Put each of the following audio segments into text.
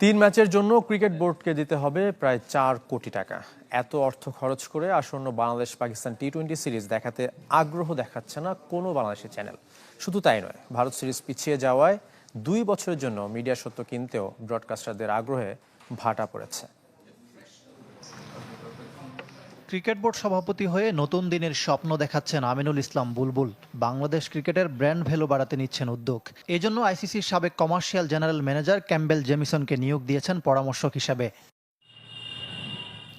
তিন ম্যাচের জন্য ক্রিকেট বোর্ডকে দিতে হবে প্রায় 4 কোটি টাকা। এত অর্থ খরচ করে আসন্ন বাংলাদেশ পাকিস্তান টি-20 সিরিজ দেখাতে আগ্রহ দেখাচ্ছে না কোনো বাংলাদেশি চ্যানেল। শুধু তাই নয়, ভারত সিরিজ পিছিয়ে যাওয়ায় 2 বছরের জন্য মিডিয়া সত্ত্ব কিনতেও ব্রডকাস্টারদের আগ্রহে ভাটা পড়েছে। ক্রিকেট বোর্ড সভাপতি হয়ে নতুন দিনের স্বপ্ন দেখাচ্ছেন আমিনুল ইসলাম বুলবুল। বাংলাদেশ ক্রিকেটের ব্র্যান্ড ভ্যালু বাড়াতে নিচ্ছেন উদ্যোগ। এজন্য আইসিসির সাবেক কমার্শিয়াল জেনারেল ম্যানেজার ক্যাম্বেল জেমিসনকে নিয়োগ দিয়েছেন পরামর্শক হিসাবে।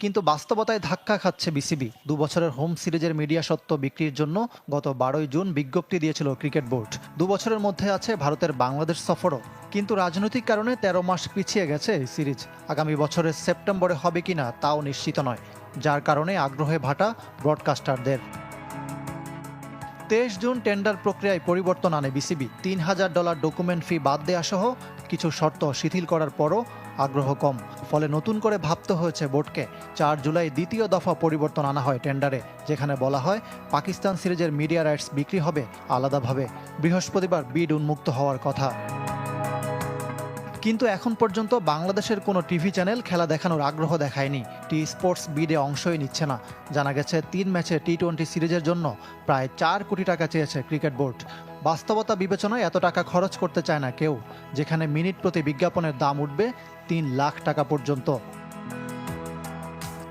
কিন্তু বাস্তবতায় ধাক্কা খাচ্ছে বিসিবি। 2 বছরের হোম সিরিজের মিডিয়া সত্ত্ব বিক্রির জন্য গত 12 জুন বিজ্ঞপ্তি দিয়েছিল ক্রিকেট বোর্ড। 2 বছরের মধ্যে আছে ভারতের বাংলাদেশ সফরও। কিন্তু রাজনৈতিক কারণে 13 মাস পিছিয়ে গেছে এই সিরিজ। আগামী বছরের সেপ্টেম্বরে হবে কিনা তাও নিশ্চিত নয়, যার কারণে আগ্রহে ভাটা ব্রডকাস্টারদের। 23 জুন টেন্ডার প্রক্রিয়ায় পরিবর্তন আনে বিসিবি। $3000 ডকুমেন্ট ফি বাদ দেওয়া সহ কিছু শর্ত শিথিল করার পরও আগ্রহ কম। ফলে নতুন করে ভাবতে হয়েছে বোর্ডকে। 4 জুলাই দ্বিতীয় দফা পরিবর্তন আনা হয় টেন্ডারে, যেখানে বলা হয় পাকিস্তান সিরিজের মিডিয়া রাইটস বিক্রি হবে আলাদাভাবে। বৃহস্পতিবার বিড উন্মুক্ত হওয়ার কথা। কিন্তু এখন পর্যন্ত বাংলাদেশের কোনো টিভি চ্যানেল খেলা দেখানোর আগ্রহ দেখায়নি। টি স্পোর্টস বিডে অংশই নিচ্ছে না। জানা গেছে 3 ম্যাচে টি-20 সিরিজের জন্য প্রায় 4 কোটি টাকা চেয়েছে ক্রিকেট বোর্ড। বাস্তবতা বিবেচনায় এত টাকা খরচ করতে চায় না কেউ, যেখানে মিনিট প্রতি বিজ্ঞাপনের দাম উঠবে 3 লাখ টাকা পর্যন্ত।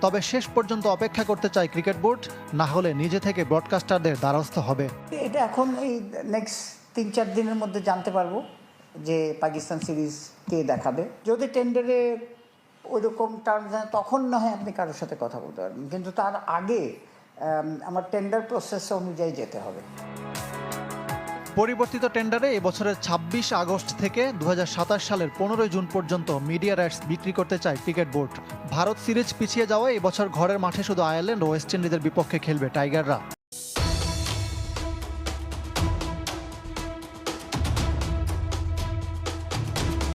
তবে শেষ পর্যন্ত অপেক্ষা করতে চায় ক্রিকেট বোর্ড, না হলে নিজে থেকে ব্রডকাস্টারদের দ্বারস্থ হবে। এটা এখন এই নেক্সট 3-4 দিনের মধ্যে জানতে পারবো যে পাকিস্তান সিরিজ কে দেখাবে। যদি টেন্ডারে ওইরকম টার্মস তখন না হয় আপনি কারোর সাথে কথা বলতে পারবেন, কিন্তু তার আগে আমার টেন্ডার প্রসেস অনুযায়ী যেতে হবে। পরিবর্তিত টেন্ডারে এবছরের 26 আগস্ট থেকে 2027 সালের 15 জুন পর্যন্ত মিডিয়া রাইটস বিক্রি করতে চায় ক্রিকেট বোর্ড। ভারত সিরিজ পিছিয়ে যাওয়ায় এবছর ঘরের মাঠে শুধু আয়ারল্যান্ড ও ওয়েস্ট ইন্ডিজের বিপক্ষে খেলবে টাইগাররা।